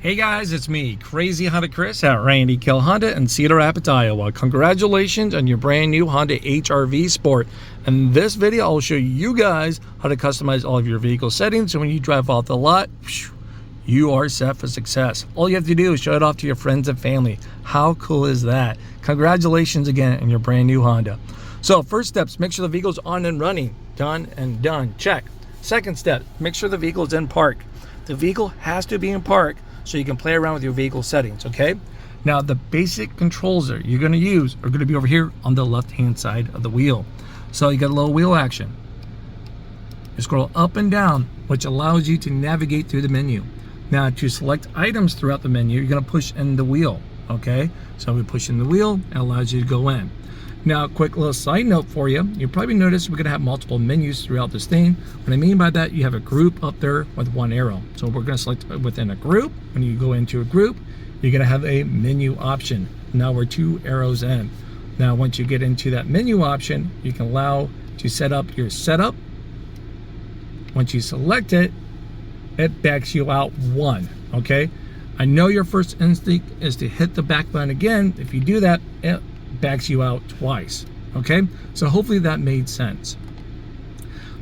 Hey guys, it's me, Crazy Honda Chris at Randy Kill Honda in Cedar Rapids, Iowa. Congratulations on your brand new Honda HR-V Sport. In this video, I'll show you guys how to customize all of your vehicle settings, so when you drive off the lot, you are set for success. All you have to do is show it off to your friends and family. How cool is that? Congratulations again on your brand new Honda. So first steps, make sure the vehicle's on and running. Done and done, check. Second step, make sure the vehicle is in park. The vehicle has to be in park so you can play around with your vehicle settings, okay? Now, the basic controls that you're gonna use are gonna be over here on the left-hand side of the wheel. So you got a little wheel action. You scroll up and down, which allows you to navigate through the menu. Now, to select items throughout the menu, you're gonna push in the wheel, okay? So we push in the wheel, it allows you to go in. Now, a quick little side note for you. You probably noticed we're gonna have multiple menus throughout this thing. What I mean by that, you have a group up there with one arrow. So we're gonna select within a group. When you go into a group, you're gonna have a menu option. Now we're 2 arrows in. Now, once you get into that menu option, you can allow to set up your setup. Once you select it, it backs you out 1, okay? I know your first instinct is to hit the back button again. If you do that, it backs you out twice, okay? So hopefully that made sense.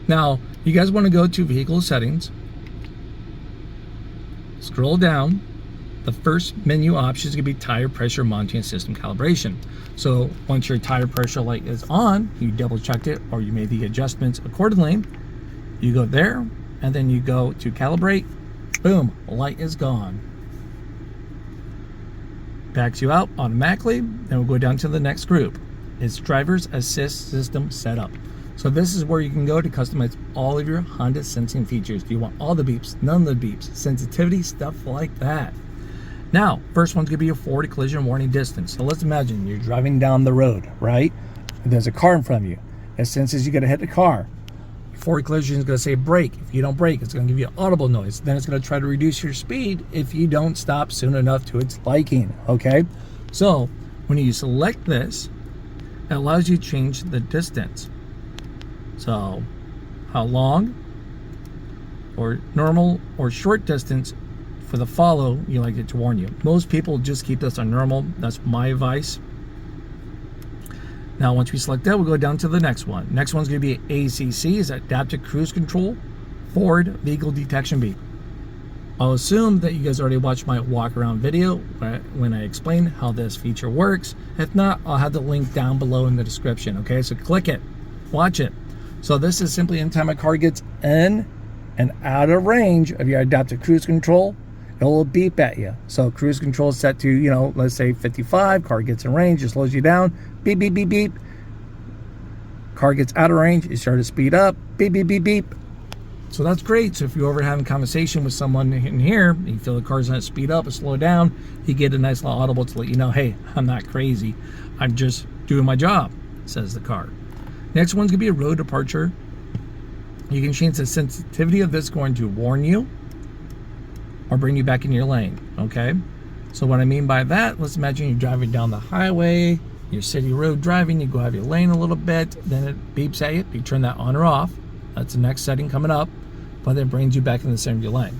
Now, you guys want to go to vehicle settings, scroll down. The first menu option is going to be tire pressure monitoring system calibration. So once your tire pressure light is on, you double checked it or you made the adjustments accordingly. You go there and then you go to calibrate. Boom, light is gone. Backs you out automatically. Then we'll go down to the next group. It's driver's assist system setup. So this is where you can go to customize all of your Honda sensing features. Do you want all the beeps, none of the beeps, sensitivity, stuff like that? Now, first one's gonna be your forward collision warning distance. So let's imagine you're driving down the road, right? And there's a car in front of you. It senses you gotta hit the car. Forward collision is going to say brake. If you don't brake, it's going to give you an audible noise. Then it's going to try to reduce your speed if you don't stop soon enough to its liking, okay? So when you select this, it allows you to change the distance. So how long or normal or short distance for the follow you like it to warn you. Most people just keep this on normal. That's my advice. Now, once we select that, we'll go down to the next one. Next one's going to be ACC, is Adaptive Cruise Control, Forward Vehicle Detection Beep. I'll assume that you guys already watched my walk around video when I explain how this feature works. If not, I'll have the link down below in the description, okay? So click it, watch it. So this is simply anytime a car gets in and out of range of your Adaptive Cruise Control, it will beep at you. So cruise control is set to, you know, let's say 55, car gets in range, it slows you down, beep, beep, beep, beep. Car gets out of range, you start to speed up, beep, beep, beep, beep. So that's great. So if you're over having a conversation with someone in here, and you feel the car's going to speed up or slow down, you get a nice little audible to let you know, hey, I'm not crazy. I'm just doing my job, says the car. Next one's going to be a road departure. You can change the sensitivity of this going to warn you or bring you back in your lane, okay? So what I mean by that, let's imagine you're driving down the highway, your city road driving, you go out of your lane a little bit, then it beeps at you, you turn that on or off. That's the next setting coming up, but then it brings you back in the center of your lane.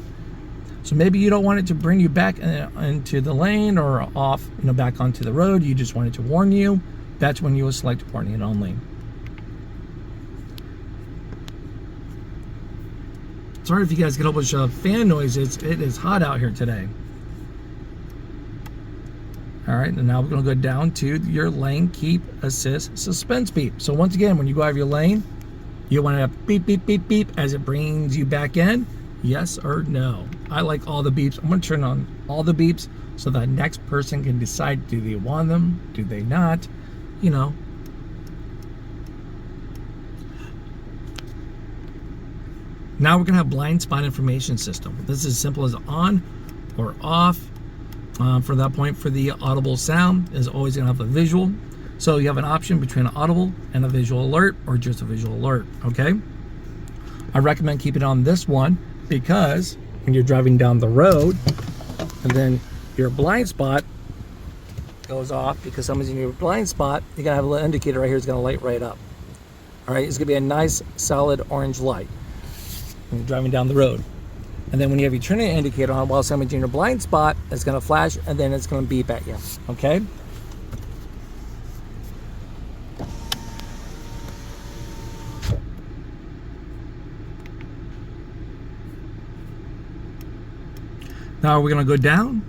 So maybe you don't want it to bring you back into the lane or off, you know, back onto the road, you just want it to warn you. That's when you will select warning it only. Sorry if you guys get a bunch of fan noises. It is hot out here today. All right, and now we're going to go down to your lane keep assist suspense beep. So once again, when you go out of your lane, you want to have beep, beep, beep, beep as it brings you back in. Yes or no? I like all the beeps. I'm going to turn on all the beeps so that next person can decide, do they want them? Do they not? You know. Now we're going to have blind spot information system. This is as simple as on or off. From that point, for the audible sound is always going to have a visual. So you have an option between an audible and a visual alert or just a visual alert, okay? I recommend keeping it on this one because when you're driving down the road and then your blind spot goes off because someone's in your blind spot, you're going to have a little indicator right here. It's going to light right up. All right, it's going to be a nice solid orange light when you're driving down the road. And then when you have your turning indicator on while somebody's in your blind spot, it's going to flash and then it's going to beep at you. Okay? Now we're going to go down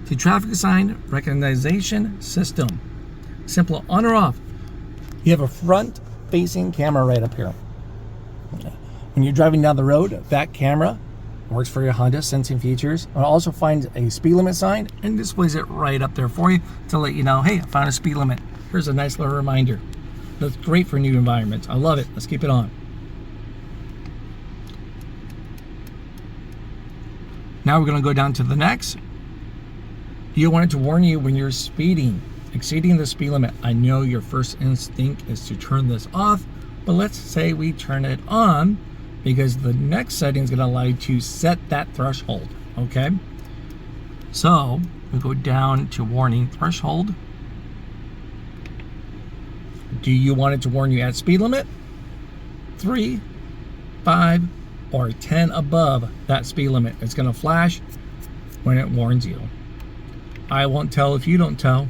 to traffic sign recognition system. Simple on or off. You have a front facing camera right up here. When you're driving down the road, that camera works for your Honda sensing features. It also finds a speed limit sign and displays it right up there for you to let you know, hey, I found a speed limit. Here's a nice little reminder. That's great for new environments. I love it. Let's keep it on. Now we're going to go down to the next. You want it to warn you when you're speeding, exceeding the speed limit. I know your first instinct is to turn this off, but let's say we turn it on because the next setting is going to allow you to set that threshold, okay? So we go down to warning threshold. Do you want it to warn you at speed limit? 3, 5, or 10 above that speed limit. It's going to flash when it warns you. I won't tell if you don't tell.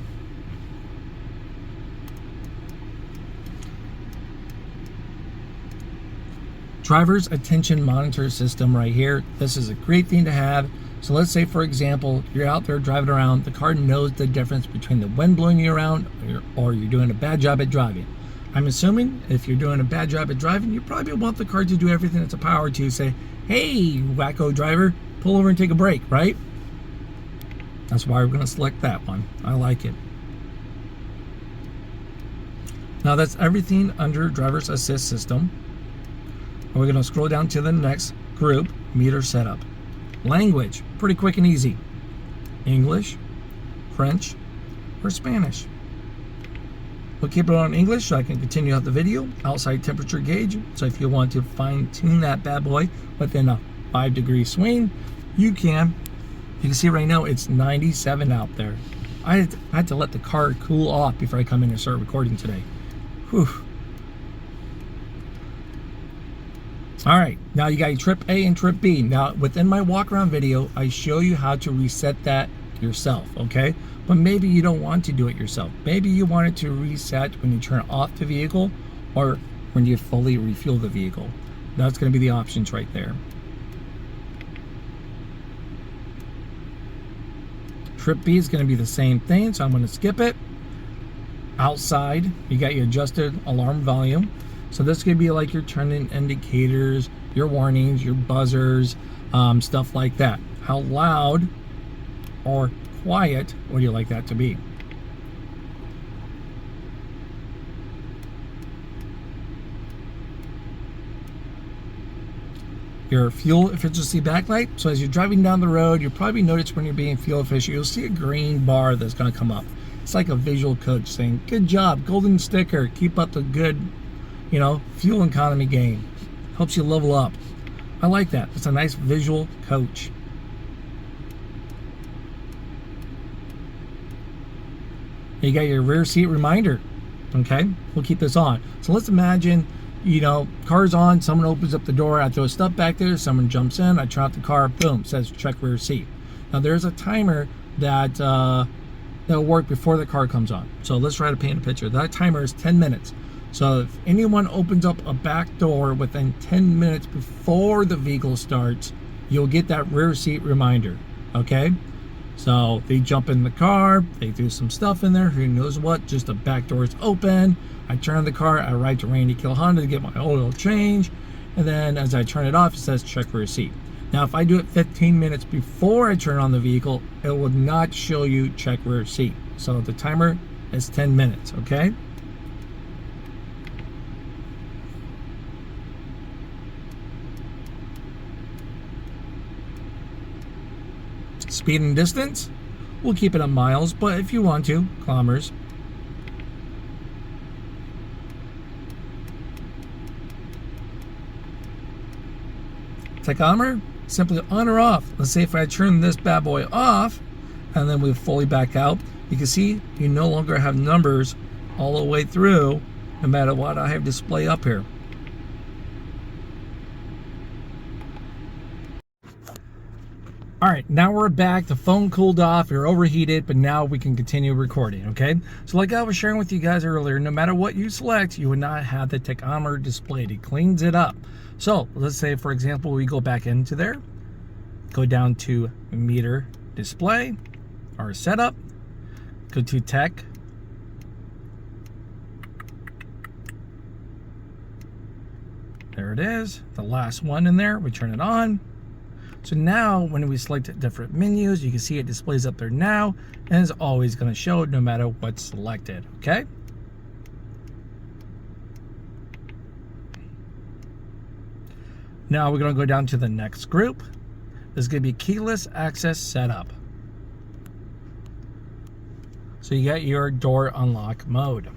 Driver's attention monitor system right here. This is a great thing to have. So let's say, for example, you're out there driving around. The car knows the difference between the wind blowing you around or you're doing a bad job at driving. I'm assuming if you're doing a bad job at driving, you probably want the car to do everything it's a power to say, hey, wacko driver, pull over and take a break, right? That's why we're going to select that one. I like it. Now that's everything under driver's assist system. We're going to scroll down to the next group, meter setup. Language, pretty quick and easy. English, French, or Spanish. We'll keep it on English so I can continue out the video. Outside temperature gauge, so if you want to fine tune that bad boy within a 5-degree swing, you can. You can see right now it's 97 out there. I had to let the car cool off before I come in and start recording today. Whew. All right, now you got your trip A and trip B. Now within my walk around video, I show you how to reset that yourself, okay? But maybe you don't want to do it yourself. Maybe you want it to reset when you turn off the vehicle or when you fully refuel the vehicle. That's gonna be the options right there. Trip B is gonna be the same thing, so I'm gonna skip it. Outside, you got your adjusted alarm volume. So this could be like your turning indicators, your warnings, your buzzers, stuff like that. How loud or quiet would you like that to be? Your fuel efficiency backlight. So as you're driving down the road, you'll probably notice when you're being fuel efficient, you'll see a green bar that's going to come up. It's like a visual coach saying, good job, golden sticker, keep up the good, fuel economy game. Helps you level up. I like that. It's a nice visual coach. You got your rear seat reminder. Okay, we'll keep this on. So let's imagine, car's on, someone opens up the door, I throw stuff back there, someone jumps in, I turn off the car, boom, says check rear seat. Now there's a timer that'll work before the car comes on. So let's try to paint a picture. That timer is 10 minutes. So if anyone opens up a back door within 10 minutes before the vehicle starts, you'll get that rear seat reminder, okay? So they jump in the car, they do some stuff in there, who knows what, just the back door is open. I turn on the car, I ride to Randy Kill Honda to get my oil change, and then as I turn it off, it says check rear seat. Now if I do it 15 minutes before I turn on the vehicle, it will not show you check rear seat. So the timer is 10 minutes, okay? Speed and distance, we'll keep it on miles, but if you want to, kilometers. Tachometer, simply on or off. Let's say if I turn this bad boy off, and then we fully back out, you can see you no longer have numbers all the way through, no matter what I have display up here. All right, now we're back. The phone cooled off, you're overheated, but now we can continue recording, okay? So like I was sharing with you guys earlier, no matter what you select, you would not have the tachometer displayed. It cleans it up. So let's say, for example, we go back into there, go down to meter display, or setup, go to tech, there it is, the last one in there, we turn it on. So now when we select different menus, you can see it displays up there now, and it's always going to show no matter what's selected, okay? Now we're going to go down to the next group. This is going to be keyless access setup. So you got your door unlock mode.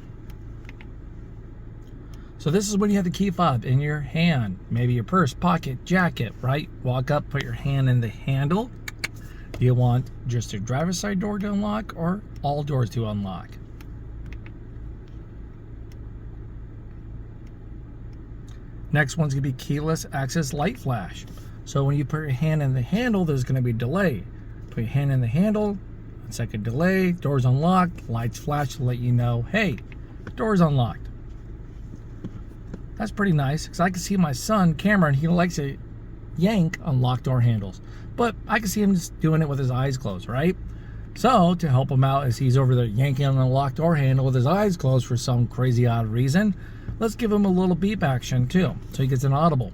So this is when you have the key fob in your hand, maybe your purse, pocket, jacket, right? Walk up, put your hand in the handle. Do you want just your driver's side door to unlock or all doors to unlock? Next one's gonna be keyless access light flash. So when you put your hand in the handle, there's gonna be delay. Put your hand in the handle, 1 second delay, door's unlocked, lights flash to let you know, hey, door's unlocked. That's pretty nice, because I can see my son, Cameron, he likes to yank on locked door handles. But I can see him just doing it with his eyes closed, right? So, to help him out as he's over there yanking on a locked door handle with his eyes closed for some crazy odd reason, let's give him a little beep action too, so he gets an audible.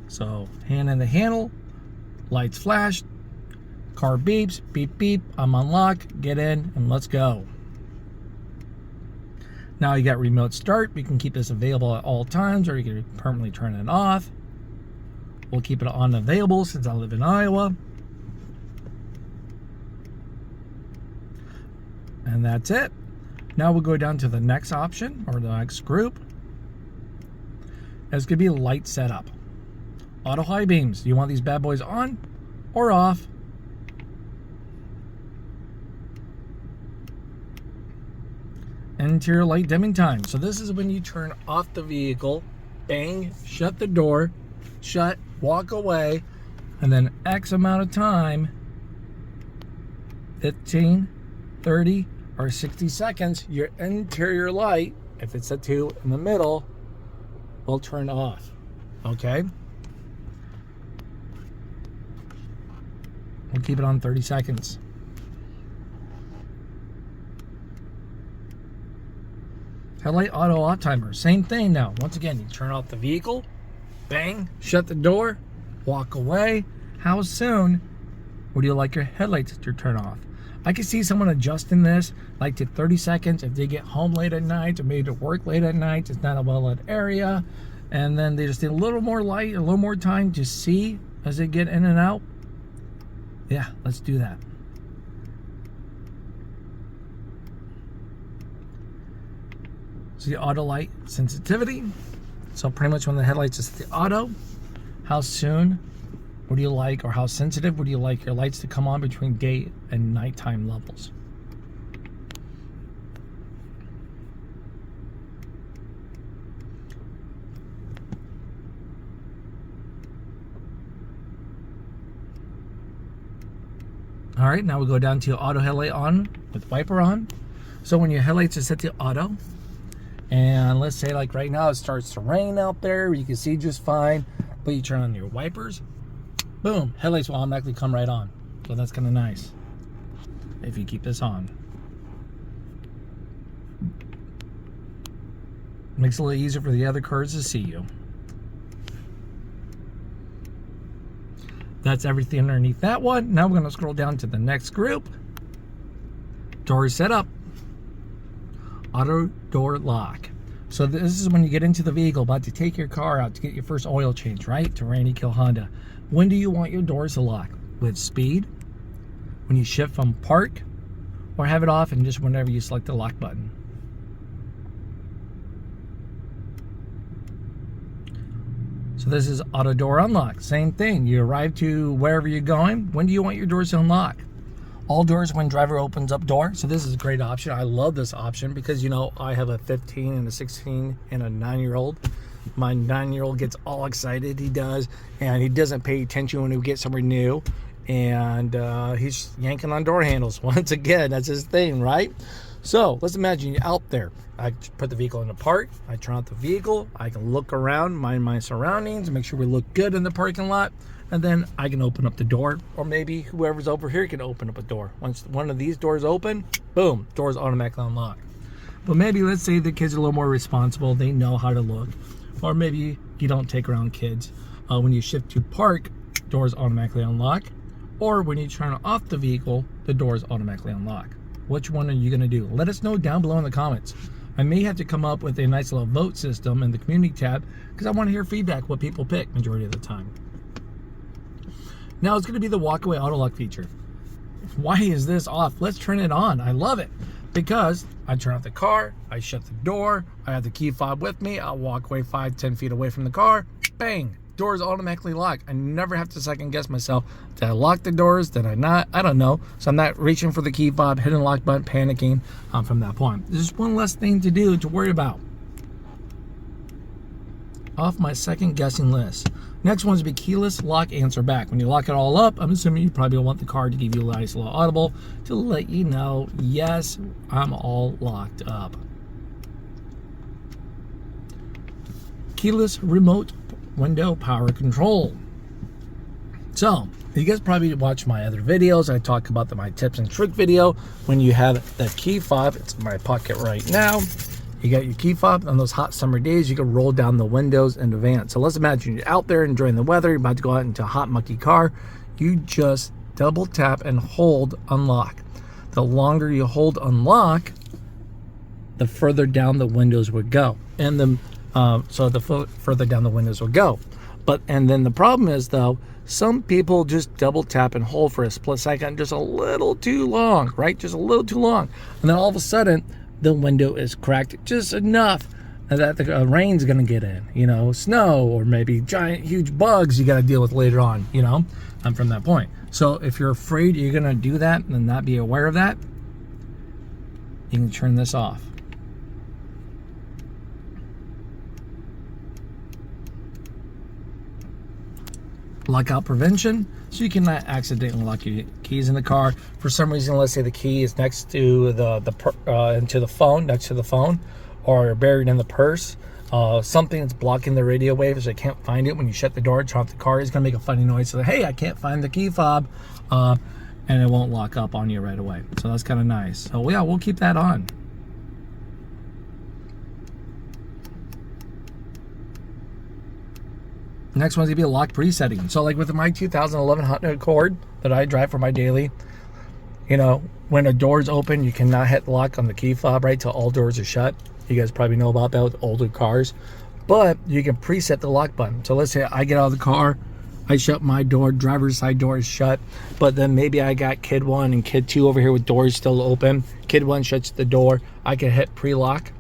So, hand in the handle, lights flash, car beeps, beep beep, I'm unlocked, get in, and let's go. Now you got remote start. We can keep this available at all times, or you can permanently turn it off. We'll keep it on available since I live in Iowa. And that's it. Now we'll go down to the next option, or the next group. It's going to be light setup. Auto high beams. Do you want these bad boys on or off? Interior light dimming time. So this is when you turn off the vehicle, bang, shut the door, shut, walk away, and then X amount of time, 15, 30, or 60 seconds, your interior light, if it's a 2 in the middle, will turn off, okay? We'll keep it on 30 seconds. Headlight auto off timer, same thing now. Once again, you turn off the vehicle, bang, shut the door, walk away. How soon would you like your headlights to turn off? I can see someone adjusting this like to 30 seconds if they get home late at night or maybe to work late at night. It's not a well-lit area, and then they just need a little more light, a little more time to see as they get in and out. Yeah, let's do that. So the auto light sensitivity. So pretty much when the headlights is the auto, how soon would you like, or how sensitive would you like your lights to come on between day and nighttime levels? All right, now we go down to auto headlight on with wiper on. So when your headlights are set to auto, and let's say like right now it starts to rain out there, you can see just fine, but you turn on your wipers, boom, headlights will automatically come right on. So that's kind of nice if you keep this on. Makes it a little easier for the other cars to see you. That's everything underneath that one. Now we're going to scroll down to the next group. Door setup. Auto door lock. So this is when you get into the vehicle, about to take your car out to get your first oil change, right? To Randy Kill Honda. When do you want your doors to lock? With speed? When you shift from park? Or have it off and just whenever you select the lock button? So this is auto door unlock. Same thing. You arrive to wherever you're going. When do you want your doors to unlock? All doors when driver opens up door. So this is a great option. I love this option because, you know, I have a 15 and a 16 and a 9-year-old. My 9-year-old gets all excited. He does, and he doesn't pay attention when we get somewhere new. And he's yanking on door handles. Once again, that's his thing, right? So let's imagine you're out there. I put the vehicle in the park. I turn out the vehicle. I can look around, mind my surroundings, make sure we look good in the parking lot. And then I can open up the door, or maybe whoever's over here can open up a door. Once one of these doors open, boom, doors automatically unlock. But maybe let's say the kids are a little more responsible. They know how to look. Or maybe you don't take around kids. When you shift to park, doors automatically unlock. Or when you turn off the vehicle, the doors automatically unlock. Which one are you going to do? Let us know down below in the comments. I may have to come up with a nice little vote system in the community tab because I want to hear feedback, what people pick majority of the time. Now it's going to be the walkaway auto lock feature. Why is this off? Let's turn it on. I love it because I turn off the car, I shut the door, I have the key fob with me, I'll walk away 5-10 feet away from the car, bang, doors automatically lock. I never have to second guess myself. Did I lock the doors? Did I not? I don't know. So I'm not reaching for the key fob, hitting the lock button, panicking from that point. There's just one less thing to do, to worry about. Off my second guessing list. Next one's be keyless lock answer back. When you lock it all up, I'm assuming you probably want the car to give you a nice little audible to let you know, yes, I'm all locked up. Keyless remote window power control. So you guys probably watch my other videos. I talk about my tips and trick video. When you have the key fob, it's in my pocket right now. You got your key fob. On those hot summer days, you can roll down the windows in advance. So let's imagine you're out there enjoying the weather. You're about to go out into a hot, mucky car. You just double tap and hold unlock. The longer you hold unlock, the further down the windows would go. And the further down the windows will go. And then the problem is, though, some people just double tap and hold for a split second, just a little too long, right? Just a little too long. And then all of a sudden, the window is cracked just enough that the rain's going to get in, you know, snow, or maybe giant, huge bugs you got to deal with later on, you know, from that point. So if you're afraid you're going to do that and not be aware of that, you can turn this off. Lockout prevention, so you cannot accidentally lock your keys in the car. For some reason, let's say the key is next to the phone, or buried in the purse. Something that's blocking the radio waves, so I can't find it. When you shut the door, turn off the car, it's gonna make a funny noise. So hey, I can't find the key fob, and it won't lock up on you right away. So that's kind of nice. So yeah, we'll keep that on. Next one's gonna be a lock presetting. So like with my 2011 Honda Accord that I drive for my daily, you know, when a door's open, you cannot hit the lock on the key fob, right, till all doors are shut. You guys probably know about that with older cars. But you can preset the lock button. So let's say I get out of the car, I shut my door, driver's side door is shut, but then maybe I got kid 1 and kid 2 over here with doors still open. Kid 1 shuts the door. I can hit pre-lock.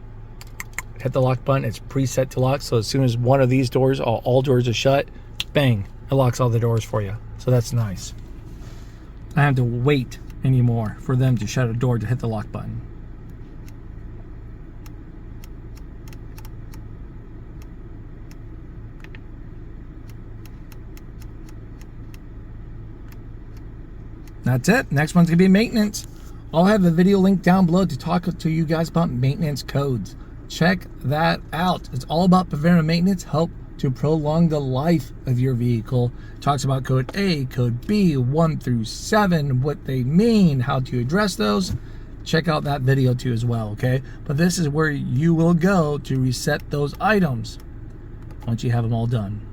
Hit the lock button, it's preset to lock, so as soon as one of these doors, all doors are shut, bang, it locks all the doors for you. So that's nice. I don't have to wait anymore for them to shut a door to hit the lock button. That's it. Next one's gonna be maintenance. I'll have a video link down below to talk to you guys about maintenance codes. Check that out. It's all about preventive maintenance, help to prolong the life of your vehicle. It talks about code A, code B, 1 through 7, what they mean, how to address those. Check out that video too as well, okay? But this is where you will go to reset those items once you have them all done.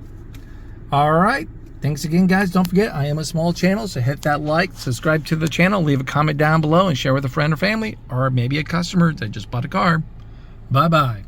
All right. Thanks again, guys. Don't forget, I am a small channel, so hit that like, subscribe to the channel, leave a comment down below, and share with a friend or family, or maybe a customer that just bought a car. Bye-bye.